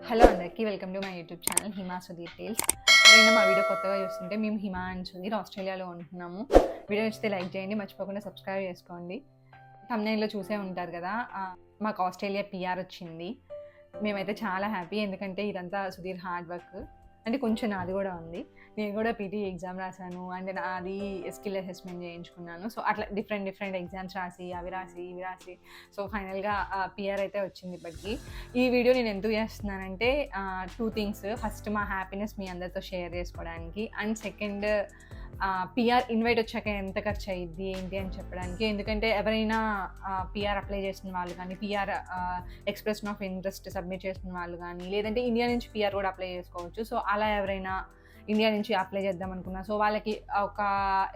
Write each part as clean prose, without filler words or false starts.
Hello అందరికీ welcome to my YouTube channel Hima Sudheer Tales. ఎవరైనా మా వీడియో కొత్తగా చూస్తుంటే మేము హిమా అండ్ సుధీర్ ఆస్ట్రేలియాలో ఉంటున్నాము. వీడియో నచ్చితే లైక్ చేయండి, మర్చిపోకుండా సబ్స్క్రైబ్ చేసుకోండి. థంబ్నెయిల్లో చూసే ఉంటారు కదా, మాకు ఆస్ట్రేలియా పిఆర్ వచ్చింది. మేమైతే చాలా హ్యాపీ, ఎందుకంటే ఇదంతా సుధీర్ హార్డ్ వర్క్. అంటే కొంచెం నాది కూడా ఉంది. నేను కూడా పీటీ ఎగ్జామ్ రాశాను అండ్ నాది స్కిల్ అసెస్మెంట్ చేయించుకున్నాను. సో అట్లా డిఫరెంట్ ఎగ్జామ్స్ రాసి ఇవి రాసి సో ఫైనల్గా పిఆర్ అయితే వచ్చింది. ఇప్పటికి ఈ వీడియో నేను ఎందుకు చేస్తున్నానంటే 2 థింగ్స్. ఫస్ట్ మా హ్యాపీనెస్ మీ అందరితో షేర్ చేసుకోవడానికి, అండ్ సెకండ్ పిఆర్ ఇన్వైట్ వచ్చాక ఎంత ఖర్చు అయ్యిద్ది ఏంటి అని చెప్పడానికి. ఎందుకంటే ఎవరైనా పిఆర్ అప్లై చేసిన వాళ్ళు కానీ, PR expression of interest submit చేసిన వాళ్ళు కానీ, లేదంటే ఇండియా నుంచి పిఆర్ కూడా అప్లై చేసుకోవచ్చు. సో అలా ఎవరైనా ఇండియా నుంచి అప్లై చేద్దాం అనుకున్నా, సో వాళ్ళకి ఒక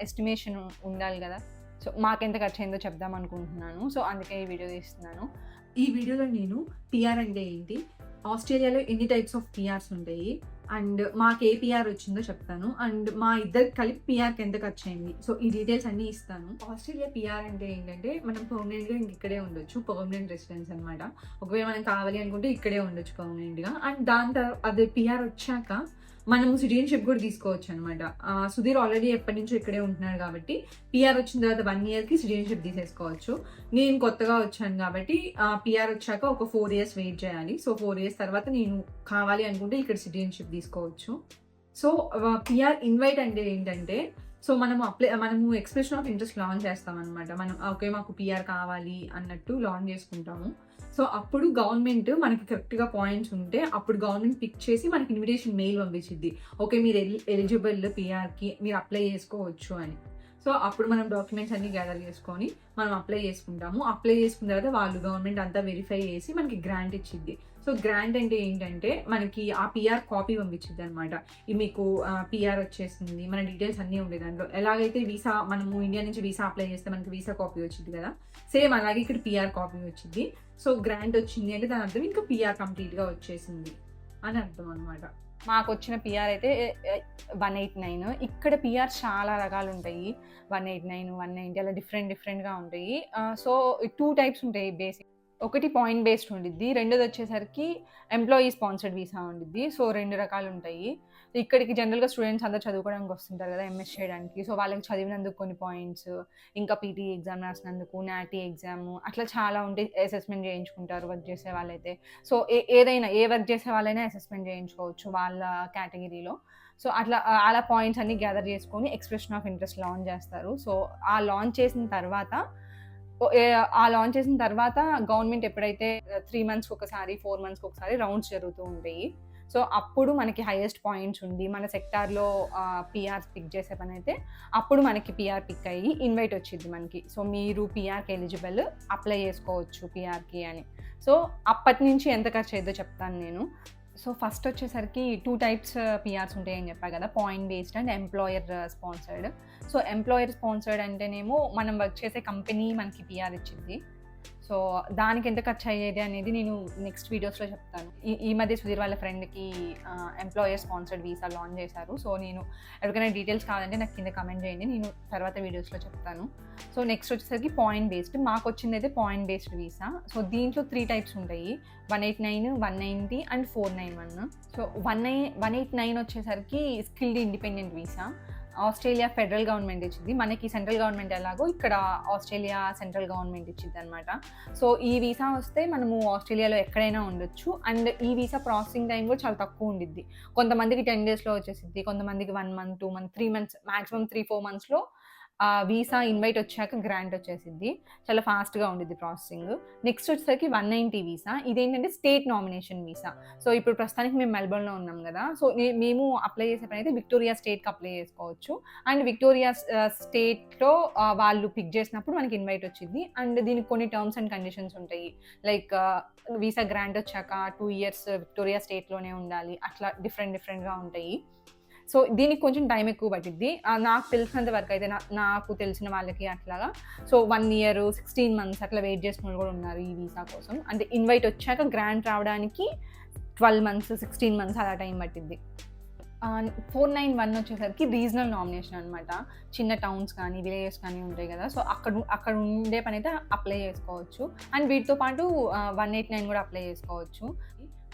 ఎస్టిమేషన్ ఉండాలి కదా. సో మాకెంత ఖర్చు అయిందో చెప్దాం అనుకుంటున్నాను. సో అందుకే ఈ వీడియో తీస్తున్నాను. ఈ వీడియోలో నేను పిఆర్ అంటే ఏంటి, ఆస్ట్రేలియాలో ఎన్ని టైప్స్ ఆఫ్ పిఆర్స్ ఉంటాయి, అండ్ మాకు ఏ పిఆర్ వచ్చిందో చెప్తాను, అండ్ మా ఇద్దరు కలిపి పిఆర్కి ఎంత ఖర్చు అయింది, సో ఈ డీటెయిల్స్ అన్నీ ఇస్తాను. ఆస్ట్రేలియా పిఆర్ అంటే ఏంటంటే మనం పర్మనెంట్గా ఇక్కడే ఉండొచ్చు, పర్మనెంట్ రెసిడెన్స్ అనమాట. ఒకవేళ మనం కావాలి అనుకుంటే ఇక్కడే ఉండొచ్చు పర్మనెంట్గా. అండ్ దాని తర్వాత అదే పిఆర్ వచ్చాక మనము సిటిజన్షిప్ కూడా తీసుకోవచ్చు అనమాట. సుధీర్ ఆల్రెడీ ఎప్పటి నుంచో ఇక్కడే ఉంటున్నాడు కాబట్టి పిఆర్ వచ్చిన తర్వాత 1 yearకి సిటిజన్షిప్ తీసేసుకోవచ్చు. నేను కొత్తగా వచ్చాను కాబట్టి పిఆర్ వచ్చాక ఒక 4 years వెయిట్ చేయాలి. సో 4 years తర్వాత నేను కావాలి అనుకుంటే ఇక్కడ సిటిజన్షిప్ తీసుకోవచ్చు. సో పిఆర్ ఇన్వైట్ అంటే ఏంటంటే, సో మనము ఎక్స్ప్రెషన్ ఆఫ్ ఇంట్రెస్ట్ లాంచ్ చేస్తాం అనమాట. మనం ఓకే మాకు పిఆర్ కావాలి అన్నట్టు లాంచ్ చేసుకుంటాము. సో అప్పుడు గవర్నమెంట్ మనకి కరెక్ట్గా పాయింట్స్ ఉంటే అప్పుడు గవర్నమెంట్ పిక్ చేసి మనకి ఇన్విటేషన్ మెయిల్ పంపించింది, ఓకే మీరు ఎలిజిబుల్ పిఆర్కి మీరు అప్లై చేసుకోవచ్చు అని. సో అప్పుడు మనం డాక్యుమెంట్స్ అన్ని గ్యాదర్ చేసుకొని మనం అప్లై చేసుకుంటాము. అప్లై చేసుకున్న తర్వాత వాళ్ళు గవర్నమెంట్ అంతా వెరిఫై చేసి మనకి గ్రాంట్ ఇచ్చింది. సో గ్రాంట్ అంటే ఏంటంటే మనకి ఆ పిఆర్ కాపీ పంపించింది అనమాట. ఇది మీకు పిఆర్ వచ్చేసింది, మన డీటెయిల్స్ అన్నీ ఉండే దాంట్లో. ఎలాగైతే వీసా మనము ఇండియా నుంచి వీసా అప్లై చేస్తే మనకి వీసా కాపీ వచ్చింది కదా, సేమ్ అలాగే ఇక్కడ పిఆర్ కాపీ వచ్చింది. సో గ్రాంట్ వచ్చింది అంటే దాని అర్థం ఇంకా పిఆర్ కంప్లీట్గా వచ్చేసింది అని అర్థం అనమాట. మాకు వచ్చిన పిఆర్ అయితే 189. ఇక్కడ పిఆర్ చాలా రకాలు ఉంటాయి, 189, 190 అలా డిఫరెంట్గా ఉంటాయి. సో 2 types ఉంటాయి బేసిక్. ఒకటి పాయింట్ బేస్డ్ ఉండిద్ది, రెండోది వచ్చేసరికి ఎంప్లాయీ స్పాన్సర్డ్ వీసా ఉండిద్ది. సో 2 రకాలు ఉంటాయి. ఇక్కడికి జనరల్గా స్టూడెంట్స్ అందరూ చదువుకోవడానికి వస్తుంటారు కదా, ఎంఎస్ చేయడానికి. సో వాళ్ళకి చదివినందుకు కొన్ని పాయింట్స్, ఇంకా పీటీ ఎగ్జామ్ రాసినందుకు, నాటీ ఎగ్జామ్, అట్లా చాలా ఉంటాయి. అసెస్మెంట్ చేయించుకుంటారు వర్క్ చేసే వాళ్ళైతే. సో ఏదైనా ఏ వర్క్ చేసే వాళ్ళైనా అసెస్మెంట్ చేయించుకోవచ్చు వాళ్ళ కేటగిరీలో. సో అలా పాయింట్స్ అన్ని గ్యాదర్ చేసుకొని ఎక్స్ప్రెషన్ ఆఫ్ ఇంట్రెస్ట్ లాంచ్ చేస్తారు. సో ఆ లాంచ్ చేసిన తర్వాత గవర్నమెంట్ ఎప్పుడైతే 3 monthsకి ఒకసారి 4 monthsకి ఒకసారి రౌండ్స్ జరుగుతూ ఉంటాయి. సో అప్పుడు మనకి హైయెస్ట్ పాయింట్స్ ఉండి మన సెక్టార్లో పిఆర్ పిక్ చేసే పని అయితే అప్పుడు మనకి పిఆర్ పిక్ అయ్యి ఇన్వైట్ వచ్చింది మనకి. సో మీరు పిఆర్కి ఎలిజిబుల్, అప్లై చేసుకోవచ్చు పిఆర్కి అని. సో అప్పటి నుంచి ఎంత ఖర్చు అయ్యిందో చెప్తాను నేను. సో ఫస్ట్ వచ్చేసరికి 2 types పిఆర్స్ ఉంటాయని చెప్పా కదా, point based and employer sponsored. So employer sponsored అంటేనేమో మనం వర్క్ చేసే కంపెనీ మనకి పిఆర్ ఇచ్చింది. సో దానికి ఎంత ఖర్చు అయ్యేది అనేది నేను నెక్స్ట్ వీడియోస్లో చెప్తాను. ఈ మధ్య సుధీర్ వాళ్ళ ఫ్రెండ్కి ఎంప్లాయర్ స్పాన్సర్డ్ వీసా లాంచ్ చేశారు. సో నేను ఎవరికైనా డీటెయిల్స్ కావాలంటే నాకు కింద కమెంట్ చేయండి, నేను తర్వాత వీడియోస్లో చెప్తాను. సో నెక్స్ట్ వచ్చేసరికి పాయింట్ బేస్డ్. మాకు వచ్చింది అయితే పాయింట్ బేస్డ్ వీసా. సో దీంట్లో 3 types ఉంటాయి, 189, 190 అండ్ 491. సో 189 వచ్చేసరికి skilled independent visa. Australia federal government ఇచ్చింది, మనకి సెంట్రల్ గవర్నమెంట్ ఎలాగో ఇక్కడ ఆస్ట్రేలియా సెంట్రల్ గవర్నమెంట్ ఇచ్చింది అనమాట. సో ఈ వీసా వస్తే మనము ఆస్ట్రేలియాలో ఎక్కడైనా ఉండొచ్చు. అండ్ ఈ వీసా ప్రాసెసింగ్ టైం కూడా చాలా తక్కువ ఉండిద్ది. కొంతమందికి 10 daysలో వచ్చేసిద్ది, కొంతమందికి 1 month, 2 months, 3 months, మాక్సిమం 3-4 monthsలో వీసా ఇన్వైట్ వచ్చాక గ్రాంట్ వచ్చేసిద్ది. చాలా ఫాస్ట్గా ఉండిద్ది ప్రాసెసింగ్. నెక్స్ట్ వచ్చేసరికి 190 వీసా. ఇదేంటంటే స్టేట్ నామినేషన్ వీసా. సో ఇప్పుడు ప్రస్తుతానికి మేము మెల్బోర్న్లో ఉన్నాం కదా, సో మేము అప్లై చేసే పని అయితే విక్టోరియా స్టేట్కి అప్లై చేసుకోవచ్చు. అండ్ విక్టోరియా స్టేట్లో వాళ్ళు పిక్ చేసినప్పుడు మనకి ఇన్వైట్ వచ్చింది. అండ్ దీనికి కొన్ని టర్మ్స్ అండ్ కండిషన్స్ ఉంటాయి, లైక్ వీసా గ్రాంట్ వచ్చాక 2 years విక్టోరియా స్టేట్లోనే ఉండాలి, అట్లా డిఫరెంట్గా ఉంటాయి. సో దీనికి కొంచెం టైం ఎక్కువ పట్టిద్ది. నాకు తెలిసినంత వరకు అయితే నాకు తెలిసిన వాళ్ళకి అట్లాగా సో 1 year 16 months అట్లా వెయిట్ చేసిన వాళ్ళు కూడా ఉన్నారు ఈ వీసా కోసం. అంటే ఇన్వైట్ వచ్చాక గ్రాంట్ రావడానికి 12 months 16 months అలా టైం పట్టిద్ది. 491 వచ్చేసరికి రీజనల్ నామినేషన్ అనమాట. చిన్న టౌన్స్ కానీ విలేజెస్ కానీ ఉంటాయి కదా, సో అక్కడ ఉండే పని అయితే అప్లై చేసుకోవచ్చు. అండ్ వీటితో పాటు 189 కూడా అప్లై చేసుకోవచ్చు.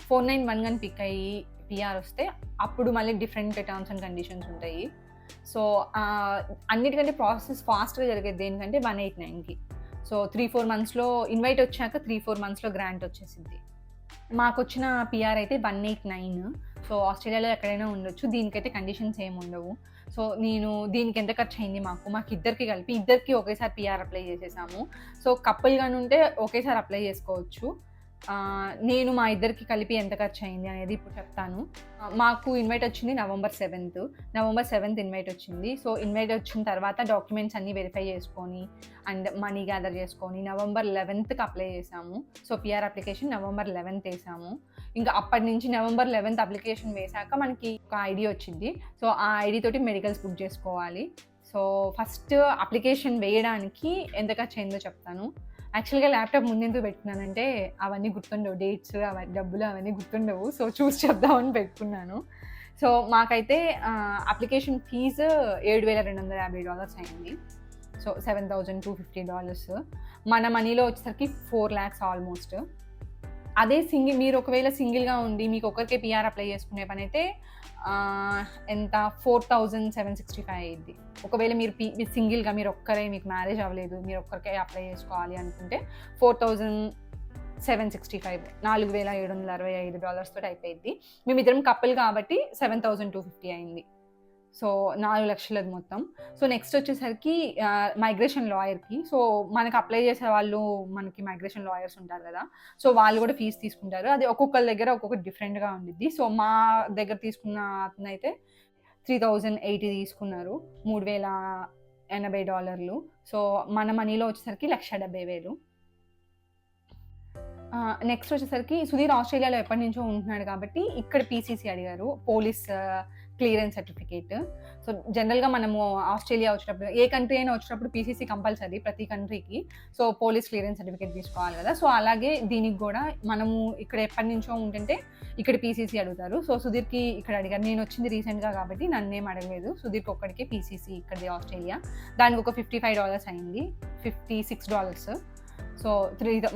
491 కానీ పిక్ అయ్యి పిఆర్ వస్తే అప్పుడు మళ్ళీ డిఫరెంట్ టర్మ్స్ అండ్ కండిషన్స్ ఉంటాయి. సో అన్నిటికంటే ప్రాసెస్ ఫాస్ట్గా జరిగేది దేనికంటే 189కి. సో 3-4 మంత్స్లో ఇన్వైట్ వచ్చాక 3-4 మంత్స్లో గ్రాంట్ వచ్చేసింది. మాకు వచ్చిన పిఆర్ అయితే 189. సో ఆస్ట్రేలియాలో ఎక్కడైనా ఉండొచ్చు, దీనికైతే కండిషన్స్ ఏమి ఉండవు. సో నేను దీనికి ఎంత ఖర్చు అయింది, మాకు ఇద్దరికి ఒకేసారి పిఆర్ అప్లై చేసేసాము. సో కపుల్గా ఉంటే ఒకేసారి అప్లై చేసుకోవచ్చు. నేను మా ఇద్దరికి కలిపి ఎంత ఖర్చు అయింది అనేది ఇప్పుడు చెప్తాను. మాకు ఇన్వైట్ వచ్చింది నవంబర్ 7th ఇన్వైట్ వచ్చింది. సో ఇన్వైట్ వచ్చిన తర్వాత డాక్యుమెంట్స్ అన్నీ వెరిఫై చేసుకొని అండ్ మనీ గ్యాదర్ చేసుకొని నవంబర్ 11th అప్లై చేసాము. So PR application November 11th వేసాము. ఇంకా అప్పటి నుంచి నవంబర్ 11th అప్లికేషన్ వేసాక మనకి ఒక ఐడి వచ్చింది. సో ఆ ఐడి తోటి మెడికల్స్ బుక్ చేసుకోవాలి. సో ఫస్ట్ అప్లికేషన్ వేయడానికి ఎంత ఖర్చు అయిందో చెప్తాను. యాక్చువల్గా ల్యాప్టాప్ ముందెందుకు పెట్టుకున్నానంటే అవన్నీ గుర్తుండవు, డేట్స్ డబ్బులు అవన్నీ గుర్తుండవు. సో చూసి చెప్దామని పెట్టుకున్నాను. సో మాకైతే అప్లికేషన్ ఫీజు $7,250 అయింది. సో $7,250. మన మనీలో వచ్చేసరికి 4 lakhs ఆల్మోస్ట్. అదే మీరు ఒకవేళ సింగిల్గా ఉండి మీకు ఒకరికే పిఆర్ అప్లై చేసుకునే పని అయితే ఎంత 4,765 అయ్యింది. ఒకవేళ మీరు సింగిల్గా మీరు ఒక్కరే, మీకు మ్యారేజ్ అవ్వలేదు, మీరు ఒక్కరికే అప్లై చేసుకోవాలి అనుకుంటే 4,765 $4,765 తోటి అయిపోయింది. మేమిద్దరం కపుల్ కాబట్టి 7,250 అయింది. సో 4 లక్షలది మొత్తం. సో నెక్స్ట్ వచ్చేసరికి మైగ్రేషన్ లాయర్కి. సో మనకు అప్లై చేసే వాళ్ళు, మనకి మైగ్రేషన్ లాయర్స్ ఉంటారు కదా, సో వాళ్ళు కూడా ఫీజు తీసుకుంటారు. అది ఒక్కొక్కరి దగ్గర ఒక్కొక్కటి డిఫరెంట్గా ఉండిద్ది. సో మా దగ్గర తీసుకున్న అతను అయితే $3,080 తీసుకున్నారు, $3,080. సో మన మనీలో వచ్చేసరికి $1,70,000. నెక్స్ట్ వచ్చేసరికి సుధీర్ ఆస్ట్రేలియాలో ఎప్పటి నుంచో ఉంటున్నాడు కాబట్టి ఇక్కడ పీసీసీ అడిగారు, పోలీస్ క్లియరెన్స్ సర్టిఫికేట్. సో జనరల్గా మనము ఆస్ట్రేలియా వచ్చేటప్పుడు, ఏ కంట్రీ అయినా వచ్చేటప్పుడు పీసీసీ కంపల్సరీ ప్రతి కంట్రీకి. సో పోలీస్ క్లియరెన్స్ సర్టిఫికేట్ తీసుకోవాలి కదా. సో అలాగే దీనికి కూడా మనము ఇక్కడ ఎప్పటి నుంచో ఉంటుంటే ఇక్కడ పీసీసీ అడుగుతారు. సో సుధీర్కి ఇక్కడ అడిగారు. నేను వచ్చింది రీసెంట్గా కాబట్టి నన్నేం అడగలేదు. సుధీర్కి ఒక్కడికే పీసీసీ ఇక్కడది ఆస్ట్రేలియా. దానికి ఒక $55 అయింది, $56. సో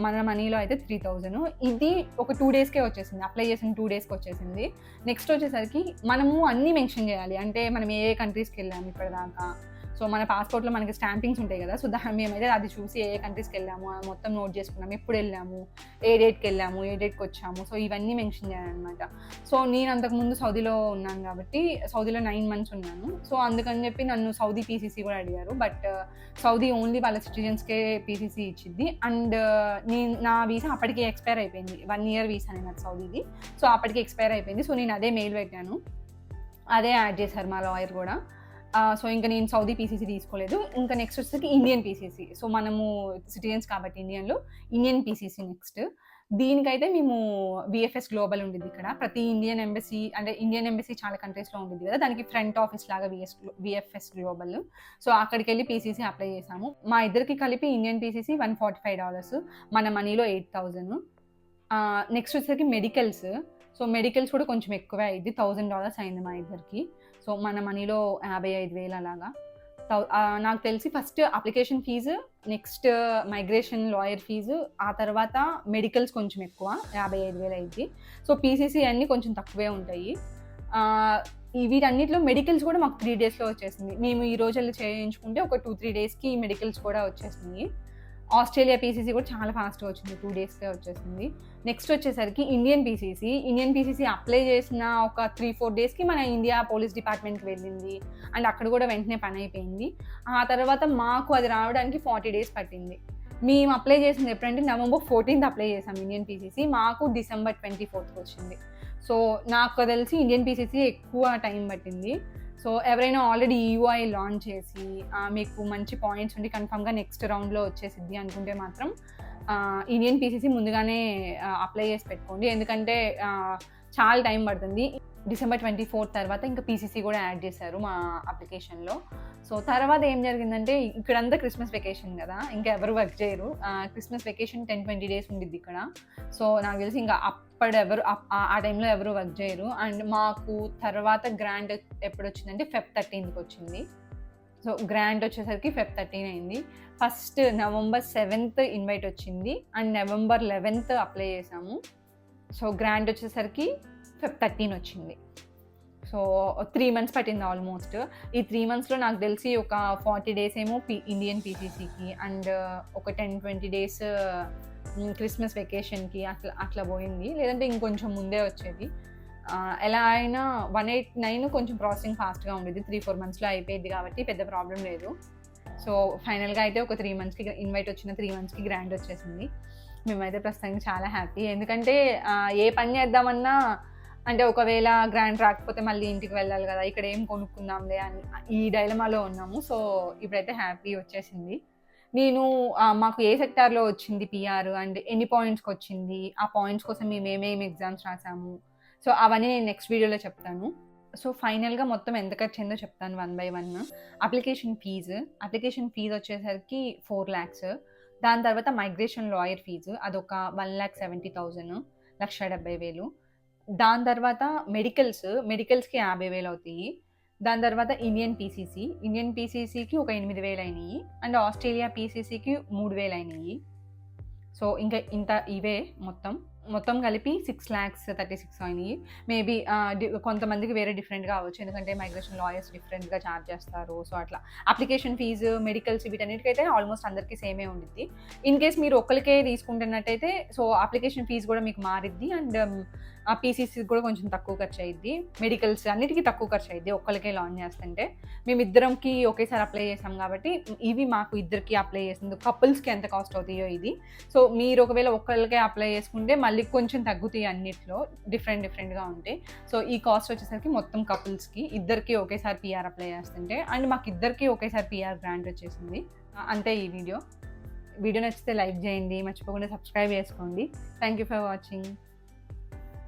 మన మనీలో అయితే 3,000. ఇది ఒక 2 daysకే వచ్చేసింది, అప్లై చేసిన 2 daysకి వచ్చేసింది. నెక్స్ట్ వచ్చేసరికి మనము అన్నీ మెన్షన్ చేయాలి, అంటే మనం ఏ కంట్రీస్కి వెళ్ళాము ఇప్పటిదాకా. సో మన పాస్పోర్ట్లో మనకి స్టాంపింగ్స్ ఉంటాయి కదా, సో మేమైతే అది చూసి ఏ కంట్రీస్కి వెళ్ళాము మొత్తం నోట్ చేసుకున్నాము, ఎప్పుడు వెళ్ళాము, ఏ డేట్కి వెళ్ళాము, ఏ డేట్కి వచ్చాము. సో ఇవన్నీ మెన్షన్ చేయాలన్నమాట. సో నేను అంతకుముందు సౌదీలో ఉన్నాను కాబట్టి, సౌదీలో 9 months ఉన్నాను. సో అందుకని చెప్పి నన్ను సౌదీ పీసీసీ కూడా అడిగారు. బట్ సౌదీ ఓన్లీ వాళ్ళ సిటిజన్స్కే పీసీసీ ఇచ్చింది. అండ్ నా వీసా అప్పటికే ఎక్స్పైర్ అయిపోయింది, 1 year వీసా నాకు సౌదీది. సో అప్పటికి ఎక్స్పైర్ అయిపోయింది. సో నేను అదే మెయిల్ పెట్టాను, అదే యాడ్ చేశారు మా లాయర్ కూడా. సో ఇంకా నేను సౌదీ పీసీసీ తీసుకోలేదు. ఇంకా నెక్స్ట్ వచ్చేసరికి ఇండియన్ పీసీసీ. సో మనము సిటిజన్స్ కాబట్టి ఇండియన్ పీసీసీ నెక్స్ట్. దీనికైతే మేము విఎఫ్ఎస్ గ్లోబల్ ఉండిద్ది ఇక్కడ. ప్రతి ఇండియన్ ఎంబసీ చాలా కంట్రీస్లో ఉండిద్ది కదా, దానికి ఫ్రంట్ ఆఫీస్ లాగా విఎఫ్ఎస్ గ్లోబల్. సో అక్కడికి వెళ్ళి పీసీసీ అప్లై చేసాము. మా ఇద్దరికి కలిపి ఇండియన్ పీసీసీ $145, మన మనీలో 8,000. నెక్స్ట్ వచ్చేసరికి మెడికల్స్. సో మెడికల్స్ కూడా కొంచెం ఎక్కువే అయింది, $1,000 అయింది మా ఇద్దరికి. సో మన మనీలో 55,000 అలాగా. నాకు తెలిసి first application fee, next migration lawyer fee, ఆ తర్వాత మెడికల్స్ కొంచెం ఎక్కువ 55,000 అయింది. సో పీసీసీ అన్నీ కొంచెం తక్కువే ఉంటాయి. వీటన్నిటిలో మెడికల్స్ కూడా మాకు 3 daysలో వచ్చేసింది. మేము ఈ రోజు వెళ్ళి చేయించుకుంటే ఒక 2-3 daysకి మెడికల్స్ కూడా వచ్చేసినాయి. ఆస్ట్రేలియా పీసీసీ కూడా చాలా ఫాస్ట్గా వచ్చింది, 2 daysకే వచ్చేసింది. నెక్స్ట్ వచ్చేసరికి ఇండియన్ పీసీసీ అప్లై చేసిన ఒక 3-4 daysకి మన ఇండియా పోలీస్ డిపార్ట్మెంట్కి వెళ్ళింది. అండ్ అక్కడ కూడా వెంటనే పని అయిపోయింది. ఆ తర్వాత మాకు అది రావడానికి 40 days పట్టింది. మేము అప్లై చేసింది ఎప్పుడంటే November 14th అప్లై చేసాం ఇండియన్ పీసీసీ, మాకు December 24th వచ్చింది. సో నాకు తెలిసి ఇండియన్ పీసీసీ ఎక్కువ టైం పట్టింది. సో ఎవరైనా ఆల్రెడీ ఈయూఐ లాంచ్ చేసి మీకు మంచి పాయింట్స్ ఉండి కన్ఫామ్గా నెక్స్ట్ రౌండ్లో వచ్చేసిద్ది అనుకుంటే మాత్రం ఇండియన్ పీసీసీ ముందుగానే అప్లై చేసి పెట్టుకోండి, ఎందుకంటే చాలా టైం పడుతుంది. December 24th తర్వాత ఇంకా పీసీసీ కూడా యాడ్ చేశారు మా అప్లికేషన్లో. సో తర్వాత ఏం జరిగిందంటే, ఇక్కడంతా క్రిస్మస్ వెకేషన్ కదా, ఇంకా ఎవరు వర్క్ చేయరు. క్రిస్మస్ వెకేషన్ 10-20 days ఉండిద్ది ఇక్కడ. సో నాకు తెలిసి ఇంకా ఆ టైంలో ఎవరు వర్క్ చేయరు. అండ్ మాకు తర్వాత గ్రాంట్ ఎప్పుడు వచ్చిందంటే Feb 13th వచ్చింది. సో గ్రాంట్ వచ్చేసరికి Feb 13 అయింది. ఫస్ట్ November 7th ఇన్వైట్ వచ్చింది అండ్ November 11th అప్లై చేసాము. సో గ్రాండ్ వచ్చేసరికి Feb 13 వచ్చింది. సో 3 months పట్టింది ఆల్మోస్ట్. ఈ 3 monthsలో నాకు తెలిసి ఒక 40 days ఏమో ఇండియన్ పీసీసీకి అండ్ ఒక 10-20 days క్రిస్మస్ వెకేషన్కి అట్లా పోయింది. లేదంటే ఇంకొంచెం ముందే వచ్చేది. ఎలా అయినా 189 కొంచెం ప్రాసెసింగ్ ఫాస్ట్గా ఉండేది. 3-4 monthsలో అయిపోయింది కాబట్టి పెద్ద ప్రాబ్లం లేదు. సో ఫైనల్గా అయితే ఒక 3 monthsకి ఇన్వైట్ వచ్చిన 3 monthsకి గ్రాండ్ వచ్చేసింది. మేమైతే ప్రస్తుతానికి చాలా హ్యాపీ. ఎందుకంటే ఏ పని చేద్దామన్నా అంటే ఒకవేళ గ్రాండ్ రాకపోతే మళ్ళీ ఇంటికి వెళ్ళాలి కదా, ఇక్కడ ఏం కొనుక్కుందాంలే అని ఈ డైలమాలో ఉన్నాము. సో ఇప్పుడైతే హ్యాపీ వచ్చేసింది. నేను మాకు ఏ సెక్టార్లో వచ్చింది పిఆర్ అండ్ ఎన్ని పాయింట్స్కి వచ్చింది, ఆ పాయింట్స్ కోసం మేము ఏమేమి ఎగ్జామ్స్ రాసాము, సో అవన్నీ నేను నెక్స్ట్ వీడియోలో చెప్తాను. సో ఫైనల్గా మొత్తం ఎంత ఖర్చయిందో చెప్తాను 1 by 1. అప్లికేషన్ ఫీజు వచ్చేసరికి 4 lakhs. దాని తర్వాత మైగ్రేషన్ లాయర్ ఫీజు అదొక 1,70,000, 1,70,000. దాని తర్వాత మెడికల్స్కి 50,000 అవుతాయి. దాని తర్వాత ఇండియన్ పీసీసీకి ఒక 8,000 అయినాయి అండ్ ఆస్ట్రేలియా పీసీసీకి 3,000 అయినాయి. సో ఇంకా ఇవే మొత్తం కలిపి 6,36,000 అయినాయి. మేబీ కొంతమందికి వేరే డిఫరెంట్గా అవ్వచ్చు, ఎందుకంటే మైగ్రేషన్ లాయర్స్ డిఫరెంట్గా ఛార్జ్ చేస్తారు. సో అట్లా అప్లికేషన్ ఫీజు, మెడికల్స్ వీటన్నిటికైతే ఆల్మోస్ట్ అందరికీ సేమే ఉండిద్ది. ఇన్ కేస్ మీరు ఒక్కరికే తీసుకుంటున్నట్టయితే సో అప్లికేషన్ ఫీజు కూడా మీకు మారిద్ది అండ్ ఆ పీసీసీకి కూడా కొంచెం తక్కువ ఖర్చు అయ్యిద్ది. మెడికల్స్ అన్నిటికీ తక్కువ ఖర్చు అయ్యిద్ది ఒక్కరికే లాంచ్ చేస్తుంటే. మేమిద్దరంకి ఒకేసారి అప్లై చేసాం కాబట్టి ఇవి మాకు ఇద్దరికి అప్లై చేసింది. కపుల్స్కి ఎంత కాస్ట్ అవుతాయో ఇది. సో మీరు ఒకవేళ ఒక్కరికే అప్లై చేసుకుంటే మళ్ళీ కొంచెం తగ్గుతాయి, అన్నిట్లో డిఫరెంట్గా ఉంటాయి. సో ఈ కాస్ట్ వచ్చేసరికి మొత్తం కపుల్స్కి ఇద్దరికి ఒకేసారి పిఆర్ అప్లై చేస్తుంటే అండ్ మాకు ఇద్దరికి ఒకేసారి పిఆర్ గ్రాంట్ వచ్చేసింది. అంతే ఈ వీడియో నచ్చితే లైక్ చేయండి, మర్చిపోకుండా సబ్స్క్రైబ్ చేసుకోండి. Thank you for watching.